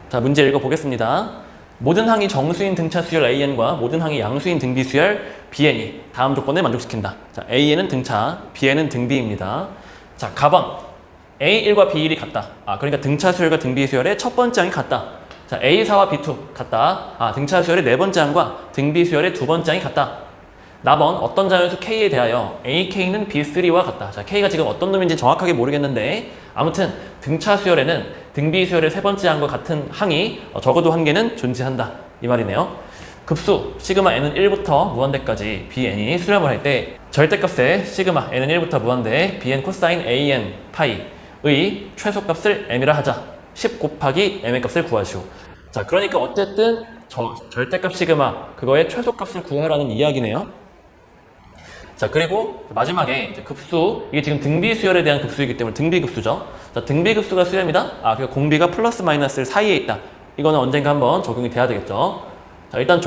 자, 문제 읽어보겠습니다. 모든 항이 정수인 등차 수열 AN과 모든 항이 양수인 등비 수열 BN이 다음 조건을 만족시킨다. 자, AN은 등차, BN은 등비입니다. 자, 가번 A1과 B1이 같다. 그러니까 등차 수열과 등비 수열의 첫 번째 항이 같다. 자, A4와 B2 같다. 등차 수열의 네 번째 항과 등비 수열의 두 번째 항이 같다. 나번 어떤 자연수 K에 대하여 AK는 B3와 같다. 자, K가 지금 어떤 놈인지 정확하게 모르겠는데 아무튼 등차 수열에는 등비 수열의 세 번째 항과 같은 항이 적어도 한 개는 존재한다. 이 말이네요. 급수 시그마 n은 1부터 무한대까지 bn이 수렴을 할 때 절대값의 시그마 n은 1부터 무한대 bn 코사인 an 파이의 최소값을 m이라 하자. 10 곱하기 m의 값을 구하시오. 자, 그러니까 어쨌든 절대값 시그마 그거의 최소값을 구하라는 이야기네요. 자, 그리고 마지막에 이제 급수, 이게 지금 등비 수열에 대한 급수이기 때문에 등비 급수죠. 자, 등비 급수가 수렴이다. 그러니까 공비가 플러스 마이너스 사이에 있다. 이거는 언젠가 한번 적용이 돼야 되겠죠. 자, 일단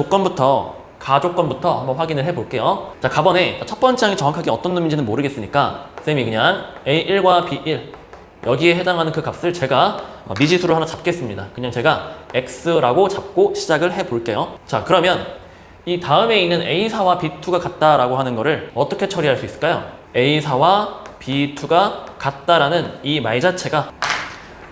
가조건부터 한번 확인을 해볼게요. 자, 가번에 첫 번째 항이 정확하게 어떤 놈인지는 모르겠으니까 쌤이 그냥 A1과 B1 여기에 해당하는 그 값을 제가 미지수로 하나 잡겠습니다. 그냥 제가 X라고 잡고 시작을 해볼게요. 자, 그러면 이 다음에 있는 A4와 B2가 같다라고 하는 거를 어떻게 처리할 수 있을까요? A4와 B2가 같다라는 이 말 자체가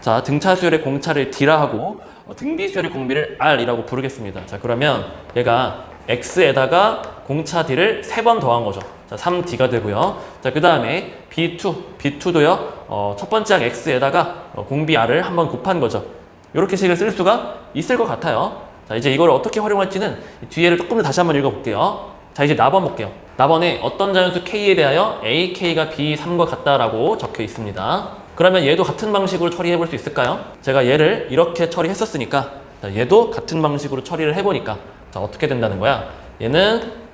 자, 등차 수열의 공차를 D라 하고 등비 수열의 공비를 R이라고 부르겠습니다. 자, 그러면 얘가 X에다가 공차 D를 3번 더한 거죠. 자, 3D가 되고요. 자, 그 다음에 B2도요. 첫 번째 항 X에다가 공비 R을 한번 곱한 거죠. 이렇게 식을 쓸 수가 있을 것 같아요. 자, 이제 이걸 어떻게 활용할지는 뒤에를 조금 더 다시 한번 읽어볼게요. 자, 이제 나번 볼게요. 나번에 어떤 자연수 K에 대하여 AK가 B3과 같다라고 적혀 있습니다. 그러면 얘도 같은 방식으로 처리해 볼 수 있을까요? 제가 얘를 이렇게 처리했었으니까 자, 얘도 같은 방식으로 처리를 해보니까 자, 어떻게 된다는 거야? 얘는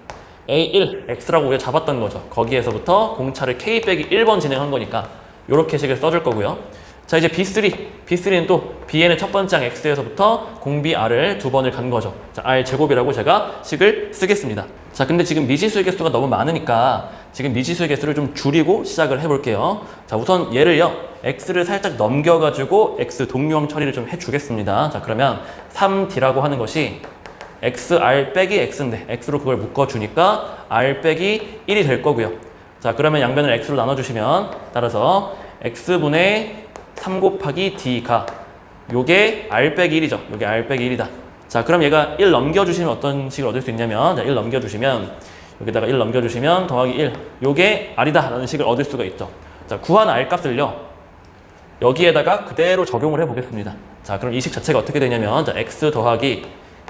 A1, X라고 우리가 잡았던 거죠. 거기에서부터 공차를 K 빼기 1번 진행한 거니까 이렇게 식을 써줄 거고요. 자, 이제 B3는 또 Bn의 첫 번째 항 X에서부터 공비 R을 두 번을 간 거죠. 자, R 제곱이라고 제가 식을 쓰겠습니다. 자, 근데 지금 미지수의 개수가 너무 많으니까 지금 미지수의 개수를 좀 줄이고 시작을 해볼게요. 자, 우선 얘를요, X를 살짝 넘겨가지고 X 동류항 처리를 좀 해주겠습니다. 자, 그러면 3D라고 하는 것이 XR 빼기 X인데 X로 그걸 묶어주니까 R 빼기 1이 될 거고요. 자, 그러면 양변을 X로 나눠주시면 따라서 X분의 3 곱하기 D가 요게 R 빼기 1이죠. 요게 R 빼기 1이다. 자, 그럼 얘가 1 넘겨주시면 어떤 식을 얻을 수 있냐면 자, 1 넘겨주시면 여기다가 1 넘겨주시면 더하기 1 요게 R이다 라는 식을 얻을 수가 있죠. 자, 구한 R 값을요 여기에다가 그대로 적용을 해보겠습니다. 자, 그럼 이 식 자체가 어떻게 되냐면 자, X 더하기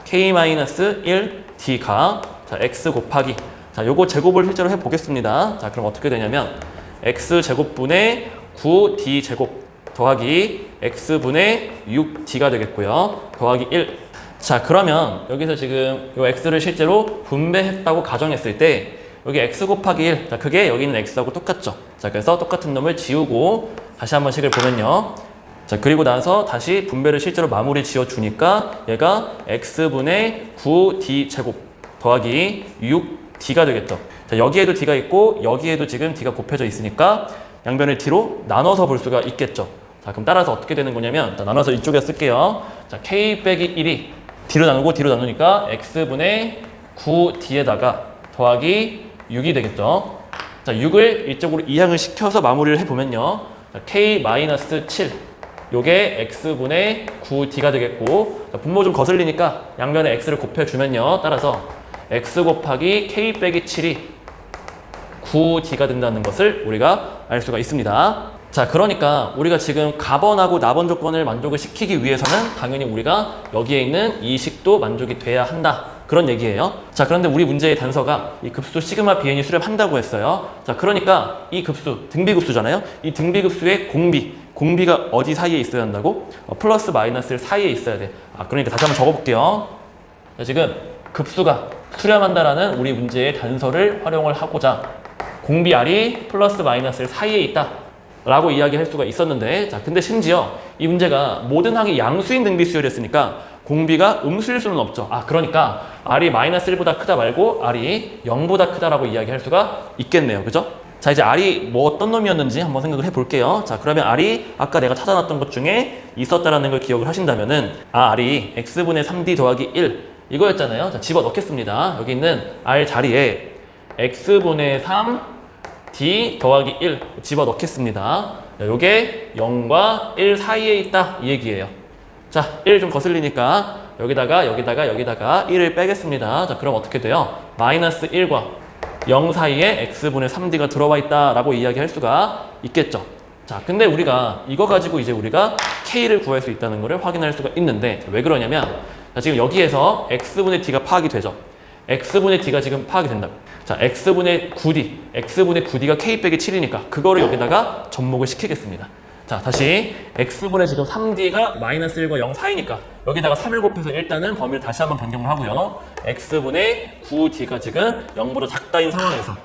K-1 D가 자, X 곱하기 자, 요거 제곱을 실제로 해보겠습니다. 자, 그럼 어떻게 되냐면 X 제곱분의 9D 제곱 더하기 X분의 6D가 되겠고요. 더하기 1. 자, 그러면 여기서 지금 이 X를 실제로 분배했다고 가정했을 때 여기 X 곱하기 1. 자, 그게 여기 있는 X하고 똑같죠. 자, 그래서 똑같은 놈을 지우고 다시 한번 식을 보면요. 자, 그리고 나서 다시 분배를 실제로 마무리 지어주니까 얘가 X분의 9D 제곱 더하기 6D가 되겠죠. 자, 여기에도 D가 있고 여기에도 지금 D가 곱해져 있으니까 양변을 D로 나눠서 볼 수가 있겠죠. 자, 그럼 따라서 어떻게 되는 거냐면 자, 나눠서 이쪽에 쓸게요. 자, K 빼기 1이 D로 나누고 D로 나누니까 X분의 9D에다가 더하기 6이 되겠죠. 자, 6을 이쪽으로 이항을 시켜서 마무리를 해보면요. 자, K-7 요게 X분의 9D가 되겠고 자, 분모 좀 거슬리니까 양변에 X를 곱해주면요. 따라서 X 곱하기 K 빼기 7이 9D가 된다는 것을 우리가 알 수가 있습니다. 자, 그러니까 우리가 지금 가번하고 나번 조건을 만족을 시키기 위해서는 당연히 우리가 여기에 있는 이 식도 만족이 돼야 한다. 그런 얘기예요. 자, 그런데 우리 문제의 단서가 이 급수 시그마 bn이 수렴한다고 했어요. 자, 그러니까 이 급수, 등비급수잖아요. 이 등비급수의 공비가 어디 사이에 있어야 한다고? 플러스 마이너스 사이에 있어야 돼. 그러니까 다시 한번 적어볼게요. 자, 지금 급수가 수렴한다라는 우리 문제의 단서를 활용을 하고자 공비 R이 플러스 마이너스 사이에 있다. 라고 이야기할 수가 있었는데 자, 근데 심지어 이 문제가 모든 항이 양수인 등비 수열이었으니까 공비가 음수일 수는 없죠. 그러니까 R이 마이너스 1보다 크다 말고 R이 0보다 크다라고 이야기할 수가 있겠네요. 그죠? 자, 이제 R이 뭐 어떤 놈이었는지 한번 생각을 해볼게요. 자, 그러면 R이 아까 내가 찾아놨던 것 중에 있었다라는 걸 기억을 하신다면은, R이 x분의 3d 더하기 1 이거였잖아요. 자, 집어넣겠습니다. 여기 있는 R 자리에 x분의 3d 더하기 1 집어넣겠습니다. 자, 요게 0과 1 사이에 있다 이 얘기예요. 자, 1 좀 거슬리니까 여기다가 1을 빼겠습니다. 자, 그럼 어떻게 돼요? 마이너스 1과 0 사이에 x분의 3d가 들어와 있다라고 이야기할 수가 있겠죠. 자, 근데 우리가 이거 가지고 이제 우리가 k를 구할 수 있다는 것을 확인할 수가 있는데, 왜 그러냐면, 자, 지금 여기에서 x분의 d가 파악이 되죠. x분의 d가 지금 파악이 된다. 자, x분의 9d가 k 빼기 7이니까 그거를 여기다가 접목을 시키겠습니다. 자, 다시 x분의 지금 3d가 마이너스 1과 0 사이니까 여기다가 3을 곱해서 일단은 범위를 다시 한번 변경을 하고요. x분의 9d가 지금 0보다 작다인 상황에서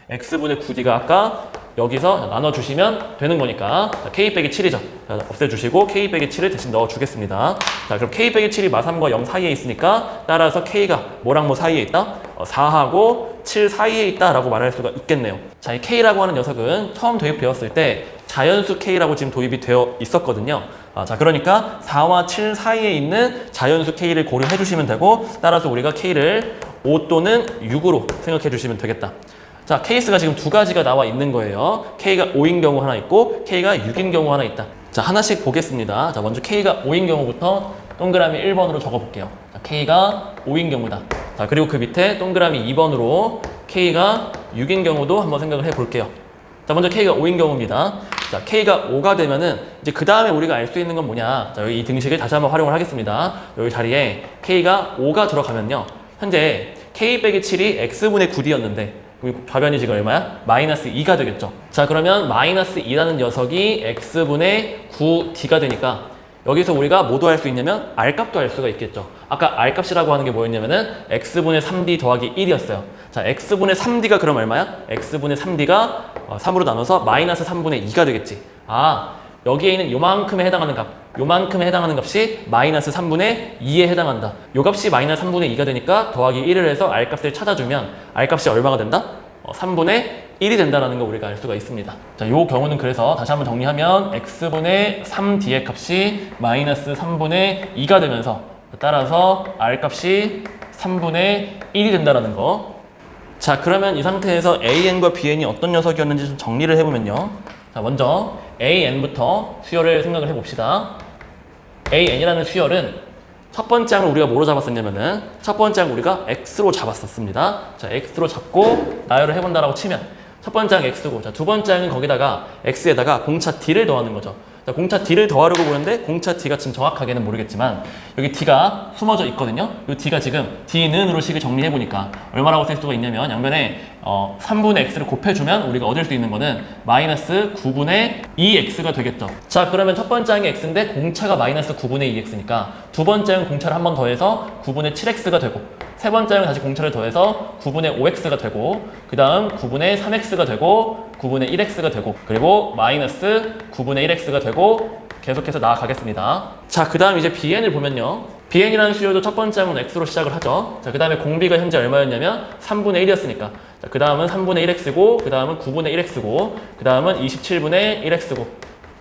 x분의 9d가 아까 여기서 나눠주시면 되는 거니까, 자, k 빼기 7이죠. 자, 없애주시고 k 빼기 7을 대신 넣어주겠습니다. 자, 그럼 k 빼기 7이 마3과 0 사이에 있으니까 따라서 k가 뭐랑 뭐 사이에 있다? 4하고 7 사이에 있다라고 말할 수가 있겠네요. 자, 이 k라고 하는 녀석은 처음 도입되었을 때 자연수 k라고 지금 도입이 되어 있었거든요. 자, 그러니까 4와 7 사이에 있는 자연수 k를 고려해 주시면 되고, 따라서 우리가 k를 5 또는 6으로 생각해 주시면 되겠다. 자, 케이스가 지금 두 가지가 나와 있는 거예요. k가 5인 경우 하나 있고 k가 6인 경우 하나 있다. 자, 하나씩 보겠습니다. 자, 먼저 k가 5인 경우부터 동그라미 1번으로 적어볼게요. 자, k가 5인 경우다. 자, 그리고 그 밑에 동그라미 2번으로 k가 6인 경우도 한번 생각을 해볼게요. 자, 먼저 k가 5인 경우입니다. 자, k가 5가 되면은 이제 그 다음에 우리가 알 수 있는 건 뭐냐. 자, 여기 이 등식을 다시 한번 활용을 하겠습니다. 여기 자리에 k가 5가 들어가면요. 현재 k 빼기 7이 x분의 9d였는데 좌변이 지금 얼마야? 마이너스 2가 되겠죠. 자, 그러면 마이너스 2라는 녀석이 x분의 9d가 되니까 여기서 우리가 뭐도 할 수 있냐면 r값도 알 수가 있겠죠. 아까 r값이라고 하는 게 뭐였냐면은 x분의 3d 더하기 1이었어요. 자, x분의 3d가 그럼 얼마야? x분의 3d가 3으로 나눠서 마이너스 3분의 2가 되겠지. 아, 여기에 있는 요만큼에 해당하는 값, 요만큼에 해당하는 값이 마이너스 3분의 2에 해당한다. 요 값이 마이너스 3분의 2가 되니까 더하기 1을 해서 r값을 찾아주면 r값이 얼마가 된다? 3분의 1이 된다는 거 우리가 알 수가 있습니다. 자, 요 경우는 그래서 다시 한번 정리하면 x분의 3d의 값이 마이너스 3분의 2가 되면서 따라서 r값이 3분의 1이 된다는 거. 자, 그러면 이 상태에서 an과 bn이 어떤 녀석이었는지 좀 정리를 해보면요. 자, 먼저 an부터 수열을 생각을 해봅시다. an이라는 수열은 첫 번째 항을 우리가 뭐로 잡았었냐면은 첫 번째 항 우리가 x로 잡았었습니다. 자, x로 잡고 나열을 해본다라고 치면 첫 번째 항 x고, 자, 두 번째 항은 거기다가 x에다가 공차 d를 더하는 거죠. 자, 공차 d를 더하려고 보는데 공차 d가 지금 정확하게는 모르겠지만 여기 d가 숨어져 있거든요. 이 d가 지금 d는으로 식을 정리해보니까 얼마라고 쓸 수가 있냐면 양변에 3분의 x를 곱해주면 우리가 얻을 수 있는 거는 마이너스 9분의 2x가 되겠죠. 자, 그러면 첫 번째 항이 x인데 공차가 마이너스 9분의 2x니까 두 번째 항은 공차를 한 번 더해서 9분의 7x가 되고, 세 번째 항은 다시 공차를 더해서 9분의 5x가 되고, 그 다음 9분의 3x가 되고, 9분의 1x가 되고, 그리고 마이너스 9분의 1x가 되고, 계속해서 나아가겠습니다. 자, 그 다음 이제 bn을 보면요. bn이라는 수열도 첫 번째 항은 x로 시작을 하죠. 자, 그 다음에 공비가 현재 얼마였냐면 3분의 1이었으니까. 자, 그 다음은 3분의 1x고, 그 다음은 9분의 1x고, 그 다음은 27분의 1x고,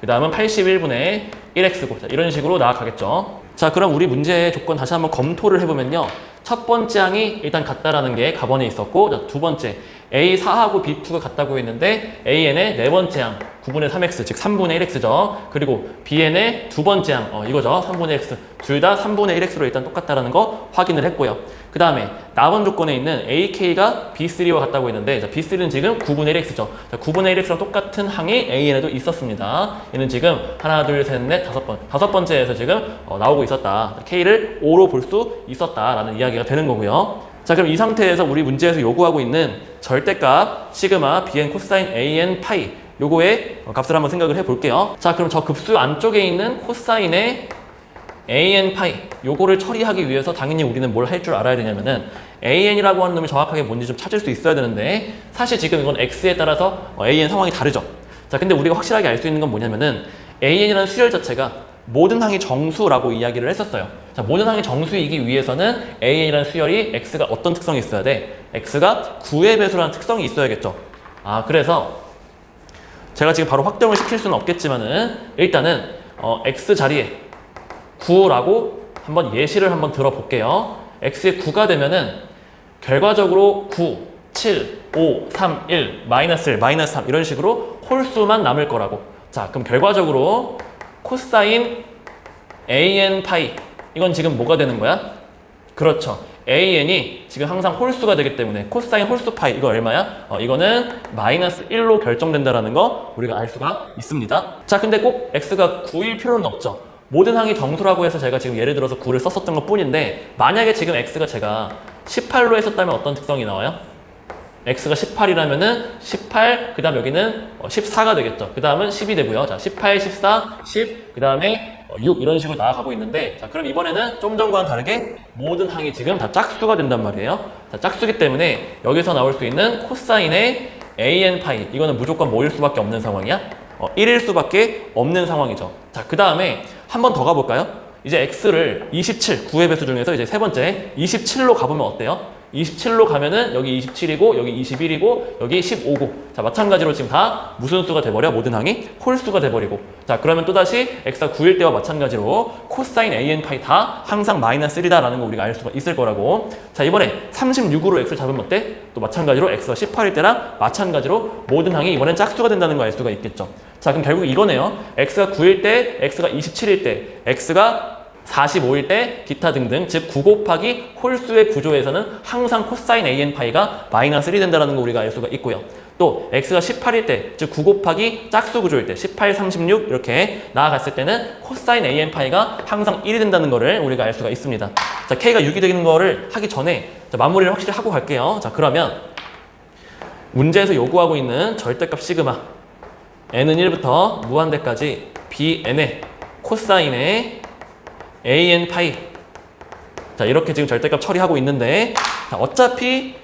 그 다음은 81분의 1x고. 자, 이런 식으로 나아가겠죠. 자, 그럼 우리 문제의 조건 다시 한번 검토를 해보면요. 첫 번째 항이 일단 같다라는 게 가번에 있었고, 자, 두 번째 A4하고 B2가 같다고 했는데 AN의 네 번째 항 9분의 3x 즉 3분의 1x죠. 그리고 BN의 두 번째 항 이거죠. 3분의 x 둘 다 3분의 1x로 일단 똑같다라는 거 확인을 했고요. 그 다음에 나번 조건에 있는 AK가 B3와 같다고 했는데, 자, B3는 지금 9분의 1x죠. 자, 9분의 1x랑 똑같은 항이 AN에도 있었습니다. 얘는 지금 하나, 둘, 셋, 넷, 다섯 번째에서 지금 나오고 있었다. K를 5로 볼 수 있었다라는 이야기가 되는 거고요. 자, 그럼 이 상태에서 우리 문제에서 요구하고 있는 절대값 시그마 bn 코사인 an 파이 요거의 값을 한번 생각을 해볼게요. 자, 그럼 저 급수 안쪽에 있는 코사인의 an 파이 요거를 처리하기 위해서 당연히 우리는 뭘 할 줄 알아야 되냐면은 an이라고 하는 놈이 정확하게 뭔지 좀 찾을 수 있어야 되는데, 사실 지금 이건 x에 따라서 an 상황이 다르죠. 자, 근데 우리가 확실하게 알 수 있는 건 뭐냐면은 an이라는 수열 자체가 모든 항이 정수라고 이야기를 했었어요. 자, 모든 항이 정수이기 위해서는 an이라는 수열이 x가 어떤 특성이 있어야 돼? x가 9의 배수라는 특성이 있어야겠죠. 아, 그래서 제가 지금 바로 확정을 시킬 수는 없겠지만은 일단은 x 자리에 9라고 한번 예시를 한번 들어볼게요. x에 9가 되면은 결과적으로 9, 7, 5, 3, 1, 마이너스 1, 마이너스 3 이런 식으로 홀수만 남을 거라고. 자, 그럼 결과적으로 코사인 an 파이 이건 지금 뭐가 되는 거야? 그렇죠. an이 지금 항상 홀수가 되기 때문에 코사인 홀수 파이 이거 얼마야? 이거는 마이너스 1로 결정된다라는 거 우리가 알 수가 있습니다. 자, 근데 꼭 x가 9일 필요는 없죠. 모든 항이 정수라고 해서 제가 지금 예를 들어서 9를 썼었던 것 뿐인데 만약에 지금 x가 제가 18로 했었다면 어떤 특성이 나와요? x가 18이라면은 18, 그 다음 여기는 14가 되겠죠. 그 다음은 10이 되고요. 자, 18, 14, 10, 그 다음에 6 이런 식으로 나아가고 있는데, 자, 그럼 이번에는 좀 전과는 다르게 모든 항이 지금 다 짝수가 된단 말이에요. 자, 짝수기 때문에 여기서 나올 수 있는 코사인의 an 파이 이거는 무조건 뭐일 수밖에 없는 상황이야? 1일 수밖에 없는 상황이죠. 자, 그 다음에 한 번 더 가볼까요? 이제 x를 27, 9의 배수 중에서 이제 세 번째 27로 가보면 어때요? 27로 가면은 여기 27이고 여기 21이고 여기 15고 자 마찬가지로 지금 다 무슨 수가 돼버려? 모든 항이 홀수가 돼버리고 자 그러면 또다시 x가 9일 때와 마찬가지로 코사인 an 파이 다 항상 마이너스 1이다 라는 거 우리가 알 수가 있을 거라고. 자 이번에 36으로 x를 잡으면 어때? 또 마찬가지로 x가 18일 때랑 마찬가지로 모든 항이 이번엔 짝수가 된다는 거 알 수가 있겠죠. 자 그럼 결국 이거네요. x가 9일 때, x가 27일 때, x가 45일 때 기타 등등 즉 9 곱하기 홀수의 구조에서는 항상 코사인 an 파이가 마이너스 1이 된다는 거 우리가 알 수가 있고요. 또 x가 18일 때 즉 9 곱하기 짝수 구조일 때 18, 36 이렇게 나아갔을 때는 코사인 an 파이가 항상 1이 된다는 거를 우리가 알 수가 있습니다. 자 k가 6이 되는 거를 하기 전에 자, 마무리를 확실히 하고 갈게요. 자 그러면 문제에서 요구하고 있는 절대값 시그마 n은 1부터 무한대까지 bn의 코사인의 an 파이 자 이렇게 지금 절대값 처리하고 있는데 자, 어차피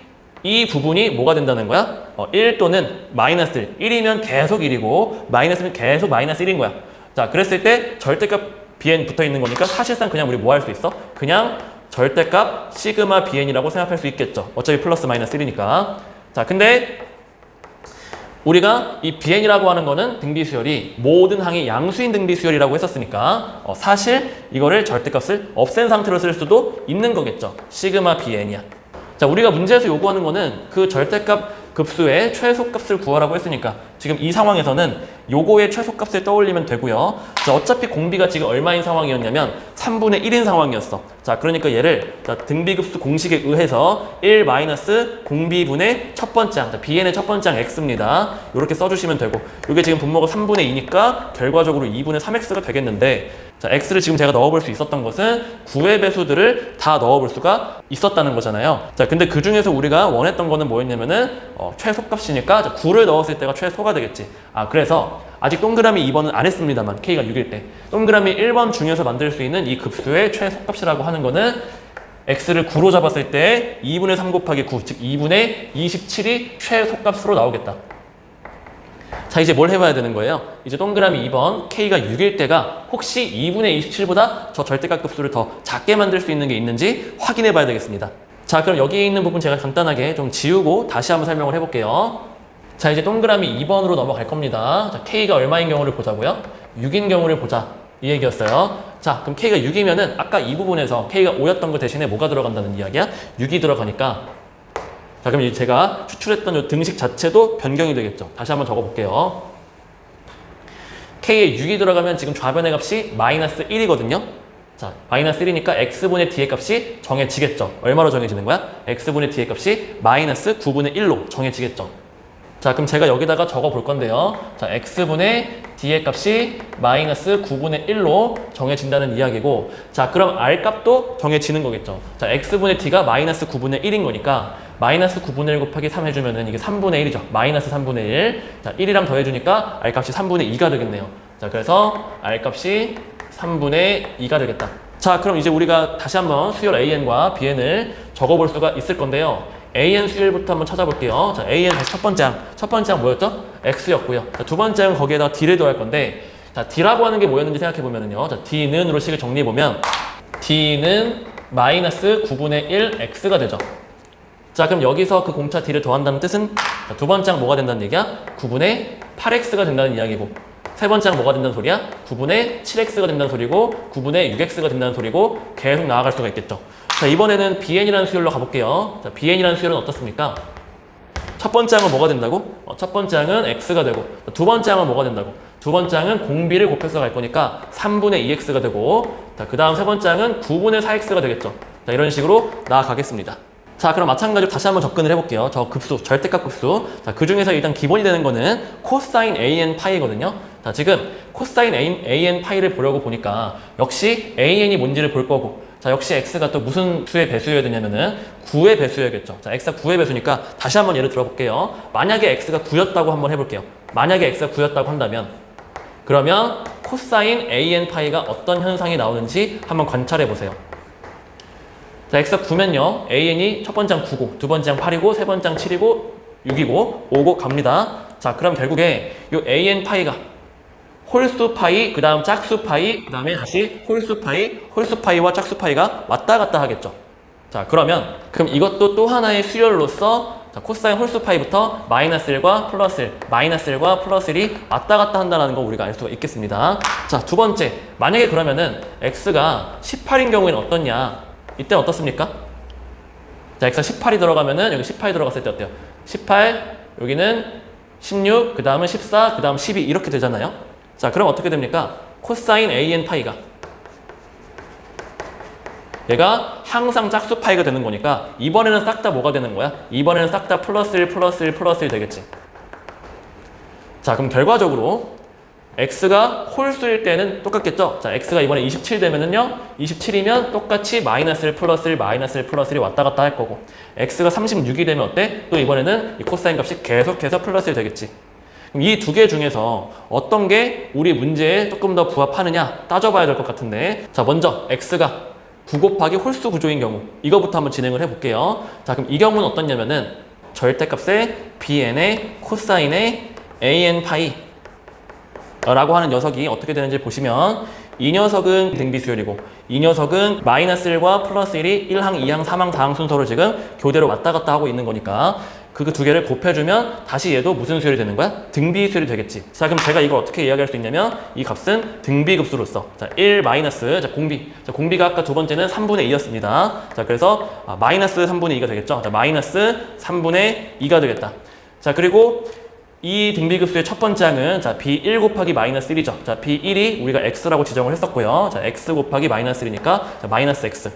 이 부분이 뭐가 된다는 거야? 1 또는 마이너스 1 1이면 계속 1이고 마이너스면 계속 마이너스 1인 거야. 자 그랬을 때 절대값 bn 붙어 있는 거니까 사실상 그냥 우리 뭐 할 수 있어? 그냥 절대값 시그마 bn이라고 생각할 수 있겠죠. 어차피 플러스 마이너스 1이니까. 자 근데 우리가 이 bn이라고 하는 거는 등비수열이 모든 항이 양수인 등비수열이라고 했었으니까 사실 이거를 절대값을 없앤 상태로 쓸 수도 있는 거겠죠. 시그마 bn이야. 자 우리가 문제에서 요구하는 거는 그 절대값 급수의 최소값을 구하라고 했으니까 지금 이 상황에서는 요거의 최소값을 떠올리면 되고요. 자, 어차피 공비가 지금 얼마인 상황이었냐면 3분의 1인 상황이었어. 자, 그러니까 얘를 등비급수 공식에 의해서 1 마이너스 공비분의 첫 번째 항, bn의 첫 번째 항 x입니다. 이렇게 써주시면 되고 이게 지금 분모가 3분의 2니까 결과적으로 2분의 3x가 되겠는데 자, x를 지금 제가 넣어볼 수 있었던 것은 9의 배수들을 다 넣어볼 수가 있었다는 거잖아요. 자, 근데 그 중에서 우리가 원했던 거는 뭐였냐면은 최소값이니까 9를 넣었을 때가 최소가 되겠지. 아, 그래서 아직 동그라미 2번은 안 했습니다만 k가 6일 때 동그라미 1번 중에서 만들 수 있는 이 급수의 최소값이라고 하는 거는 x를 9로 잡았을 때 2분의 3 곱하기 9, 즉 2분의 27이 최소값으로 나오겠다. 자 이제 뭘 해봐야 되는 거예요? 이제 동그라미 2번 k가 6일 때가 혹시 2분의 27보다 저 절대값 급수를 더 작게 만들 수 있는 게 있는지 확인해 봐야 되겠습니다. 자 그럼 여기에 있는 부분 제가 간단하게 좀 지우고 다시 한번 설명을 해볼게요. 자 이제 동그라미 2번으로 넘어갈 겁니다. 자 k가 얼마인 경우를 보자고요? 6인 경우를 보자 이 얘기였어요. 자 그럼 k가 6이면은 아까 이 부분에서 k가 5였던 거 대신에 뭐가 들어간다는 이야기야? 6이 들어가니까 자 그럼 제가 추출했던 이 등식 자체도 변경이 되겠죠. 다시 한번 적어볼게요. k에 6이 들어가면 지금 좌변의 값이 마이너스 1이거든요. 자 마이너스 1이니까 x분의 d의 값이 정해지겠죠. 얼마로 정해지는 거야? x분의 d의 값이 마이너스 9분의 1로 정해지겠죠. 자 그럼 제가 여기다가 적어 볼 건데요. 자 x분의 d의 값이 마이너스 9분의 1로 정해진다는 이야기고 자 그럼 r 값도 정해지는 거겠죠. 자 x분의 d가 마이너스 9분의 1인 거니까 마이너스 9분의 1 곱하기 3 해주면은 이게 3분의 1이죠. 마이너스 3분의 1. 자 1이랑 더해주니까 r 값이 3분의 2가 되겠네요. 자 그래서 r 값이 3분의 2가 되겠다. 자 그럼 이제 우리가 다시 한번 수열 an과 bn을 적어볼 수가 있을 건데요. an 수열부터 한번 찾아볼게요. 자, an 다시 첫 번째 항. 첫 번째 항 뭐였죠? x였고요. 자, 두 번째 항 거기에다 d를 더할 건데 자, d라고 하는 게 뭐였는지 생각해 보면은요. 자, d는으로 식을 정리해 보면 d는 마이너스 9분의 1 x가 되죠. 자, 그럼 여기서 그 공차 d를 더한다는 뜻은 자, 두 번째 항 뭐가 된다는 얘기야? 9분의 8x가 된다는 이야기고, 세 번째는 뭐가 된다는 소리야? 9분의 7x가 된다는 소리고 9분의 6x가 된다는 소리고 계속 나아갈 수가 있겠죠. 자, 이번에는 bn이라는 수열로 가볼게요. 자, bn이라는 수열은 어떻습니까? 첫 번째 항은 뭐가 된다고? 첫 번째 항은 x가 되고, 두 번째 항은 뭐가 된다고? 두 번째 항은 공비를 곱해서 갈 거니까 3분의 2x가 되고, 자, 그 다음 세 번째 항은 9분의 4x가 되겠죠. 자, 이런 식으로 나아가겠습니다. 자, 그럼 마찬가지로 다시 한번 접근을 해볼게요. 저 급수, 절대값 급수. 자, 그 중에서 일단 기본이 되는 거는 코사인 an 파이거든요. 자, 지금 코사인 an 파이를 보려고 보니까 역시 an이 뭔지를 볼 거고, 자, 역시 x가 또 무슨 수의 배수여야 되냐면은 9의 배수여야겠죠. 자, x가 9의 배수니까 다시 한번 예를 들어볼게요. 만약에 x가 9였다고 한번 해볼게요. 만약에 x가 9였다고 한다면, 그러면 코사인 an 파이가 어떤 현상이 나오는지 한번 관찰해 보세요. 자, x가 9면요, an이 첫 번째 항 9고, 두 번째 항 8이고, 세 번째 항 7이고, 6이고, 5고 갑니다. 자, 그럼 결국에 이 an 파이가 홀수 파이, 그 다음 짝수 파이, 그 다음에 다시 홀수 파이와 짝수 파이가 왔다 갔다 하겠죠. 자, 그럼 이것도 또 하나의 수열로서, 자, 코사인 홀수 파이부터 마이너스 1과 플러스 1, 마이너스 1과 플러스 1이 왔다 갔다 한다는 거 우리가 알 수가 있겠습니다. 자, 두 번째, 만약에 그러면은 x가 18인 경우에는 어떻냐? 이때 어떻습니까? 자, x가 18이 들어가면은 여기 18이 들어갔을 때 어때요? 18, 여기는 16, 그 다음은 14, 그 다음 12 이렇게 되잖아요. 자, 그럼 어떻게 됩니까? 코사인 an 파이가 얘가 항상 짝수 파이가 되는 거니까 이번에는 싹 다 뭐가 되는 거야? 이번에는 싹 다 플러스 1, 플러스 1, 플러스 1 되겠지. 자, 그럼 결과적으로 x가 홀수일 때는 똑같겠죠? 자, x가 이번에 27 되면은요, 27이면 똑같이 마이너스 1, 플러스 1, 마이너스 1, 플러스 1이 왔다 갔다 할 거고, x가 36이 되면 어때? 또 이번에는 이 코사인 값이 계속해서 플러스 1 되겠지. 그럼 이 두 개 중에서 어떤 게 우리 문제에 조금 더 부합하느냐 따져봐야 될 것 같은데, 자, 먼저 x가 9 곱하기 홀수 구조인 경우, 이거부터 한번 진행을 해볼게요. 자, 그럼 이 경우는 어떻냐면은 절대값의 bn의 코사인의 an 파이 라고 하는 녀석이 어떻게 되는지 보시면, 이 녀석은 등비수열이고 이 녀석은 마이너스 1과 플러스 1이 1항, 2항, 3항, 4항 순서로 지금 교대로 왔다 갔다 하고 있는 거니까 그 두 개를 곱해주면 다시 얘도 무슨 수열이 되는 거야? 등비수열이 되겠지. 자, 그럼 제가 이걸 어떻게 이야기할 수 있냐면, 이 값은 등비급수로서, 자, 1 마이너스, 자, 공비. 자, 공비가 아까 두 번째는 3분의 2였습니다. 자, 그래서 마이너스 3분의 2가 되겠죠. 자, 마이너스 3분의 2가 되겠다. 자, 그리고 이 등비급수의 첫 번째 항은, 자, b1 곱하기 마이너스 1이죠. 자, b1이 우리가 x라고 지정을 했었고요. 자, x 곱하기 마이너스 1이니까, 자, 마이너스 x.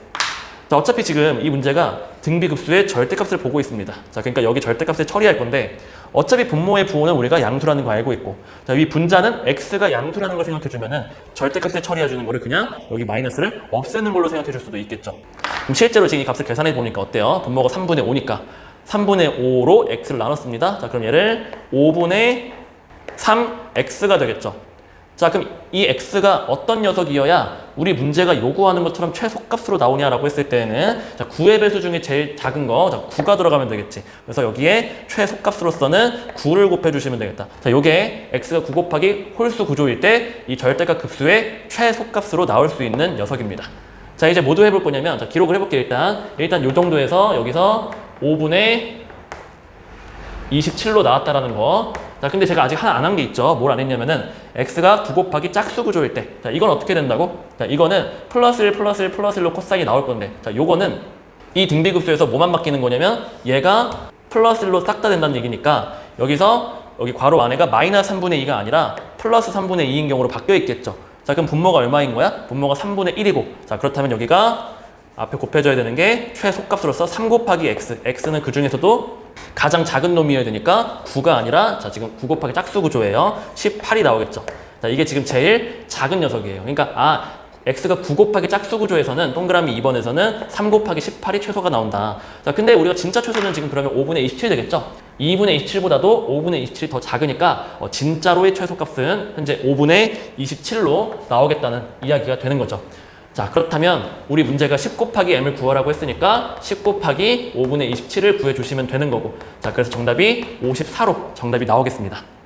자, 어차피 지금 이 문제가 등비급수의 절대값을 보고 있습니다. 자, 그러니까 여기 절대값을 처리할 건데, 어차피 분모의 부호는 우리가 양수라는 거 알고 있고, 자, 이 분자는 x가 양수라는 걸 생각해주면은 절대값을 처리해주는 거를 그냥 여기 마이너스를 없애는 걸로 생각해줄 수도 있겠죠. 그럼 실제로 지금 이 값을 계산해 보니까 어때요? 분모가 3분의 5니까 3분의 5로 x를 나눴습니다. 자, 그럼 얘를 5분의 3x가 되겠죠. 자, 그럼 이 x가 어떤 녀석이어야 우리 문제가 요구하는 것처럼 최소값으로 나오냐라고 했을 때는, 자, 9의 배수 중에 제일 작은 거, 자, 9가 들어가면 되겠지. 그래서 여기에 최소값으로서는 9를 곱해주시면 되겠다. 자, 요게 x가 9 곱하기 홀수 구조일 때 이 절대값 급수의 최소값으로 나올 수 있는 녀석입니다. 자, 이제 모두 해볼 거냐면, 자, 기록을 해볼게요. 일단 요 정도에서 여기서 5분의 27로 나왔다라는 거. 자, 근데 제가 아직 하나 안 한 게 있죠. 뭘 안 했냐면은 x가 9 곱하기 짝수 구조일 때, 자, 이건 어떻게 된다고? 자, 이거는 플러스 1, 플러스 1, 플러스 1로 코사인이 나올 건데, 자, 요거는 이 등비급수에서 뭐만 바뀌는 거냐면 얘가 플러스 1로 싹 다 된다는 얘기니까 여기서 여기 괄호 안에가 마이너스 3분의 2가 아니라 플러스 3분의 2인 경우로 바뀌어 있겠죠. 자, 그럼 분모가 얼마인 거야? 분모가 3분의 1이고, 자, 그렇다면 여기가 앞에 곱해줘야 되는 게 최소값으로서 3 곱하기 x. x는 그 중에서도 가장 작은 놈이어야 되니까 9가 아니라, 자, 지금 9 곱하기 짝수 구조예요. 18이 나오겠죠. 자, 이게 지금 제일 작은 녀석이에요. 그러니까 x가 9 곱하기 짝수 구조에서는 동그라미 2번에서는 3 곱하기 18이 최소가 나온다. 자, 근데 우리가 진짜 최소는 지금 그러면 5분의 27 되겠죠? 2분의 27보다도 5분의 27이 더 작으니까 진짜로의 최소값은 현재 5분의 27로 나오겠다는 이야기가 되는 거죠. 자, 그렇다면 우리 문제가 10 곱하기 m을 구하라고 했으니까 10 곱하기 5분의 27을 구해주시면 되는 거고, 자, 그래서 정답이 54로 정답이 나오겠습니다.